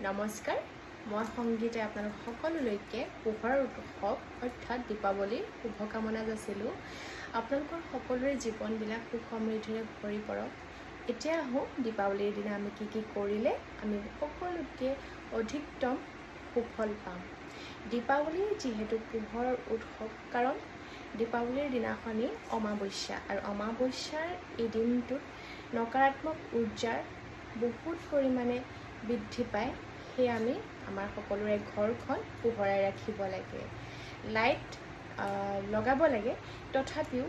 নমস্কাৰ, মই সংগীতে আপোনালোক সকলোলৈকে পোহৰৰ উৎসৱ অৰ্থাৎ দীপাৱলীৰ শুভকামনা যাচিলোঁ। আপোনালোকৰ সকলোৰে জীৱনবিলাক সুখ সমৃদ্ধিৰে ভৰি পৰক। এতিয়া আহোঁ দীপাৱলীৰ দিনা আমি কি কৰিলে আমি সকলোতকৈ অধিকতম সুফল পাম। দীপাৱলী যিহেতু পোহৰৰ উৎসৱ, কাৰণ দীপাৱলীৰ দিনাখনি অমাৱস্যা, আৰু অমাৱস্যাৰ এই দিনটোত নকাৰাত্মক উৰ্জাৰ বহুত পৰিমাণে বৃদ্ধি পায়। সেয়ে আমি আমাৰ সকলোৰে ঘৰখন পোহৰাই ৰাখিব লাগে, লাইট লগাব লাগে। তথাপিও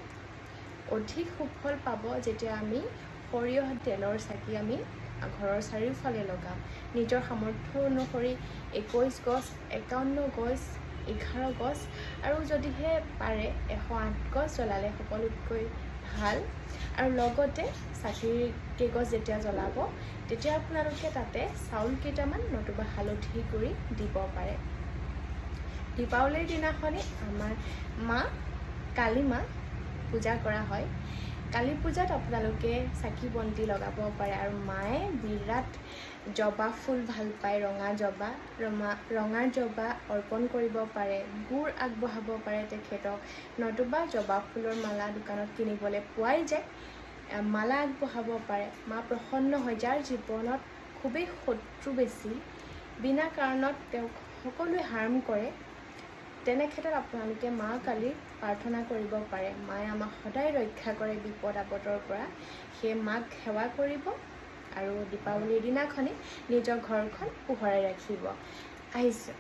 অধিক সুফল পাব যেতিয়া আমি সৰিয়হ তেলৰ চাকি আমি ঘৰৰ চাৰিওফালে লগাম। নিজৰ সামৰ্থ্য অনুসৰি 21 গছ, 51 গছ, 11 গছ, আৰু যদিহে পাৰে 108 গছ জ্বলালে সকলোতকৈ ভাল। আৰু লগতে চাকিৰ কেইগছ যেতিয়া জ্বলাব তেতিয়া আপোনালোকে তাতে চাউল কেইটামান নতুবা হালধি গুড়ি দিব পাৰে। দীপাৱলীৰ দিনাখনি আমাৰ কালী মা পূজা কৰা হয়। কালী পূজাত আপোনালোকে চাকি বন্তি লগাব পাৰে। আৰু মায়ে বিৰাট জবা ফুল ভাল পায়, ৰঙা জবা অৰ্পণ কৰিব পাৰে, গুড় আগবঢ়াব পাৰে তেখেতক, নতুবা জবা ফুলৰ মালা দোকানত কিনিবলৈ পোৱাই যায়, মালা আগবঢ়াব পাৰে। মা প্ৰসন্ন হয়। যাৰ জীৱনত খুবেই শত্ৰু বেছি, বিনা কাৰণত তেওঁক সকলোৱে হাৰ্ম কৰে, তেনে ক্ষেত্ৰত আপোনালোকে মা কালীক প্ৰাৰ্থনা কৰিব পাৰে। মায়ে আমাক সদায় ৰক্ষা কৰে বিপদ আপদৰ পৰা। সেয়ে মাক সেৱা কৰিব আৰু দীপাৱলীৰ দিনাখনি নিজৰ ঘৰখন পোহৰাই ৰাখিব। আহিছোঁ।